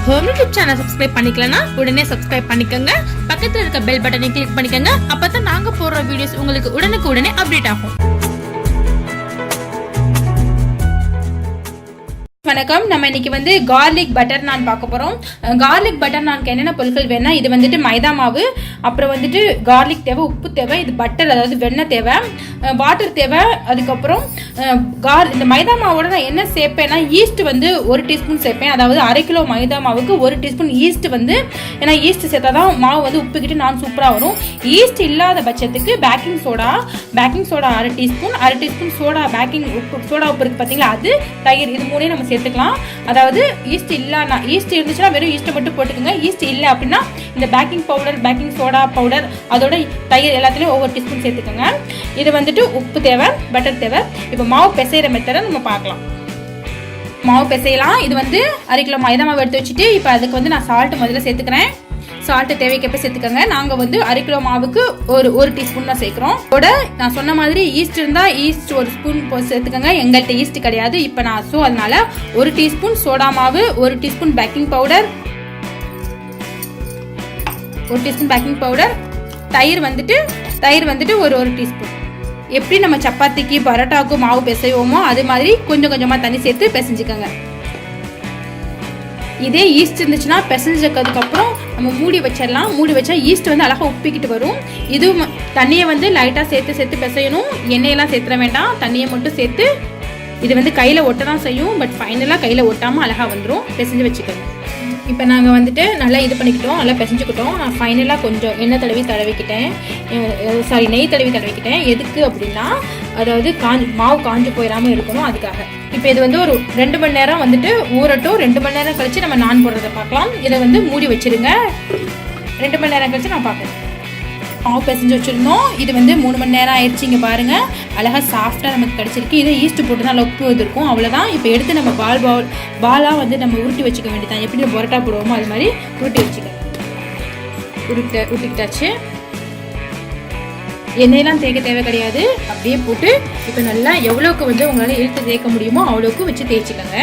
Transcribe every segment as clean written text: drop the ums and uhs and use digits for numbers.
Home YouTube channel subscribe பண்ணிக்கலனா உடனே subscribe பண்ணிக்கோங்க. பக்கத்துல இருக்க பெல் பட்டனை கிளிக் பண்ணிக்கோங்க. அப்பதான் நாங்க போடுற வீடியோஸ் உங்களுக்கு உடனுக்குடனே அப்டேட் ஆகும். வணக்கம். நம்ம இன்னைக்கு வந்து கார்லிக் பட்டர் நான் பார்க்க போறோம். கார்லிக் பட்டர் நான்க்கு என்னென்ன பொருட்கள் வேணா, இது வந்துட்டு மைதா மாவு, அப்புறம் வந்துட்டு கார்லிக் தேவை, உப்பு தேவை, இது பட்டர் அதாவது வெண்ணெய் தேவை, வாட்டர் தேவை. அதுக்கப்புறம் இந்த மைதா மாவோட நான் என்ன சேர்ப்பேன்னா, ஈஸ்ட் வந்து 1 டீஸ்பூன் சேர்ப்பேன். அதாவது 1/2 கிலோ மைதா மாவுக்கு 1 டீஸ்பூன் ஈஸ்ட் வந்து, ஏன்னா ஈஸ்ட் சேர்த்தாதான் மாவு வந்து உப்புக்கிட்டு நான் சூப்பராக வரும். ஈஸ்ட் இல்லாத பட்சத்துக்கு baking soda 1/2 teaspoon, 1/2 teaspoon soda, baking உப்பு, சோடா உப்பு இருக்கு பார்த்தீங்களா, அது, தயிர், இது மூணையும் நம்ம சேர்த்துக்கலாம். அதாவது ஈஸ்ட் இல்லைன்னா, ஈஸ்ட் இருந்துச்சுன்னா வெறும் ஈஸ்ட்டை மட்டும் போட்டுக்கோங்க. ஈஸ்ட் இல்லை அப்படின்னா இந்த baking powder, baking soda powder, அதோட தயிர் எல்லாத்துலேயும் ஒவ்வொரு டீஸ்பூன் சேர்த்துக்கோங்க. இது வந்துட்டு உப்பு தேவை, பட்டர் தேவை. இப்போ மாவு பிசைகிற மெத்தடை நம்ம பார்க்கலாம். மாவு பிசையலாம். இது வந்து 1/2 கிலோ மைதா மாவு எடுத்து வச்சுட்டு, இப்போ அதுக்கு வந்து நான் சால்ட் முதல்ல சேர்த்துக்கிறேன். சால்ட்டு தேவைக்கப்ப சேர்த்துக்கோங்க. நாங்கள் வந்து 1/2 கிலோ மாவுக்கு ஒரு டீஸ்பூன் தான் சேர்க்குறோம். அதோட நான் சொன்ன மாதிரி ஈஸ்ட் இருந்தால் ஈஸ்ட் 1 ஸ்பூன் சேர்த்துக்கோங்க. எங்கள்கிட்ட ஈஸ்ட் கிடையாது இப்போ நான், ஸோ அதனால 1 டீஸ்பூன் சோடா மாவு, 1 teaspoon baking powder, 1 teaspoon baking powder, தயிர் வந்துட்டு ஒரு டீஸ்பூன். எப்படி நம்ம சப்பாத்திக்கு பரோட்டாவுக்கு மாவு பிசைவோமோ அது மாதிரி கொஞ்சம் கொஞ்சமாக தண்ணி சேர்த்து பிசைஞ்சுக்கோங்க. இதே ஈஸ்ட் இருந்துச்சுன்னா பிசைஞ்சதுக்கப்புறம் நம்ம மூடி வச்சிடலாம். மூடி வச்சா ஈஸ்ட் வந்து அழகாக உப்பிக்கிட்டு வரும். இது தண்ணியை வந்து லைட்டாக சேர்த்து பிசையணும். எண்ணெயெல்லாம் சேர்த்துட வேண்டாம், தண்ணியை மட்டும் சேர்த்து. இது வந்து கையில் ஒட்ட தான் செய்யும், பட் ஃபைனலாக கையில் ஒட்டாமல் அழகாக வந்துடும். பிசைஞ்சு வச்சுக்கோங்க. இப்போ நாங்கள் வந்துட்டு நல்லா இது பண்ணிக்கிட்டோம், நல்லா பிசைஞ்சுக்கிட்டோம். நான் ஃபைனலாக கொஞ்சம் நெய் தடவிக்கிட்டேன். எதுக்கு அப்படின்னா, அதாவது மாவு காஞ்சு போயிடாமல் இருக்கணும், அதுக்காக. இப்போ இது வந்து ஒரு 2 மணி நேரம் வந்துட்டு ஊறட்டும். 2 மணி நேரம் கழிச்சு நம்ம நான் போடுறதை பார்க்கலாம். இதை வந்து மூடி வச்சிருங்க. 2 மணி நேரம் கழிச்சு நான் பார்க்குறேன். மாவு பிசைஞ்சு வச்சுருந்தோம். இது வந்து 3 மணி நேரம் ஆயிடுச்சு. இங்கே பாருங்கள், அழகாக சாஃப்டாக நமக்கு கிடச்சிருக்கு. இதை ஈஸ்ட்டு போட்டு தான் உப்பு வந்துருக்கும், அவ்வளோதான். இப்போ எடுத்து நம்ம பாலாக வந்து நம்ம உருட்டி வச்சுக்க வேண்டியதான். எப்படி நம்ம பரோட்டா போடுவோமோ அது மாதிரி உருட்டி வச்சுக்கோங்க. உருட்டிக்கிட்டாச்சு. எண்ணெயெல்லாம் தேவை கிடையாது, அப்படியே போட்டு இப்போ நல்லா எவ்வளோக்கு வந்து உங்களால் இழுத்து தேய்க்க முடியுமோ அவ்வளோக்கு வச்சு தேய்ச்சிக்கோங்க.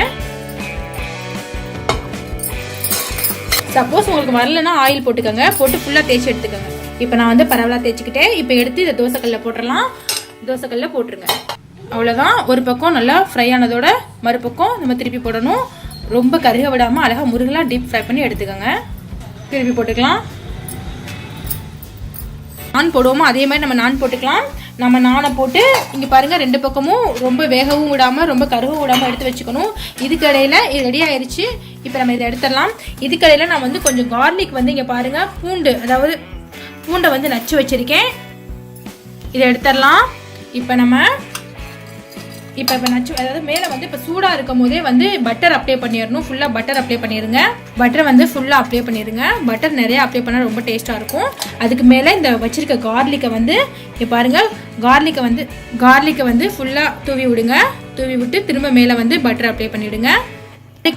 சப்போஸ் உங்களுக்கு வரலன்னா ஆயில் போட்டுக்கோங்க, போட்டு ஃபுல்லாக தேய்ச்சி எடுத்துக்கோங்க. இப்போ நான் வந்து பரவலாக தேய்ச்சிக்கிட்டேன். இப்போ எடுத்து இதை தோசைக்கல்லில் போட்டுடலாம். தோசைக்கல்லில் போட்டுருங்க. அவ்வளோதான். ஒரு பக்கம் நல்லா ஃப்ரை ஆனதோட மறுபக்கம் நம்ம திருப்பி போடணும். ரொம்ப கருக விடாமல் அழகாக முருகலாக டீப் ஃப்ரை பண்ணி எடுத்துக்கோங்க. திருப்பி போட்டுக்கலாம். நான் போடுவோமோ அதே மாதிரி நம்ம நான் போட்டுக்கலாம். நம்ம நானை போட்டு இங்கே பாருங்கள், 2 பக்கமும் ரொம்ப வேகவும் விடாமல் ரொம்ப கருகவும் விடாமல் எடுத்து வச்சுக்கணும். இதுக்கடையில் இது ரெடி ஆயிடுச்சு. இப்போ நம்ம இதை எடுத்துடலாம். இதுக்கடையில் நான் வந்து கொஞ்சம் கார்லிக் வந்து இங்கே பாருங்கள், பூண்டை வந்து நச்சு வச்சுருக்கேன். இதை எடுத்துடலாம். இப்போ நச்சு, அதாவது மேலே வந்து இப்போ சூடாக இருக்கும் போதே வந்து பட்டர் அப்ளை பண்ணிடணும். ஃபுல்லாக பட்டர் அப்ளை பண்ணிடுங்க. பட்டர் வந்து ஃபுல்லாக அப்ளை பண்ணிடுங்க. பட்டர் நிறையா அப்ளை பண்ணால் ரொம்ப டேஸ்ட்டாக இருக்கும். அதுக்கு மேலே இந்த வச்சுருக்க கார்லிக்கை வந்து இங்கே பாருங்கள், கார்லிக்கை வந்து ஃபுல்லாக தூவி விடுங்க. தூவி விட்டு திரும்ப மேலே வந்து பட்டர் அப்ளை பண்ணிவிடுங்க.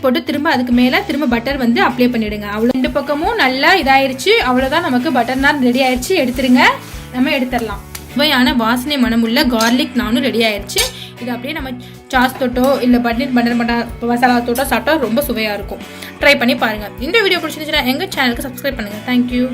போட்டு திரும்ப அதுக்கு மேலே திரும்ப பட்டர் வந்து அப்ளை பண்ணிவிடுங்க. அவ்வளோ 2 பக்கமும் நல்லா இதாயிருச்சு. அவ்வளோதான், நமக்கு பட்டர் நான் ரெடி ஆயிடுச்சு. எடுத்துருங்க. நம்ம எடுத்துடலாம். சுவையான வாசனை மனமுள்ள கார்லிக் நானும் ரெடி ஆயிடுச்சு. இது அப்படியே நம்ம சாஸ் தொட்டோ இல்லை பட்டர் மசாலா தொட்டோ சாப்பிட்டா ரொம்ப சுவையாக இருக்கும். ட்ரை பண்ணி பாருங்கள். இந்த வீடியோ பிடிச்சிருந்துச்சுன்னா எங்கள் சேனலுக்கு சப்ஸ்கிரைப் பண்ணுங்கள். தேங்க்யூ.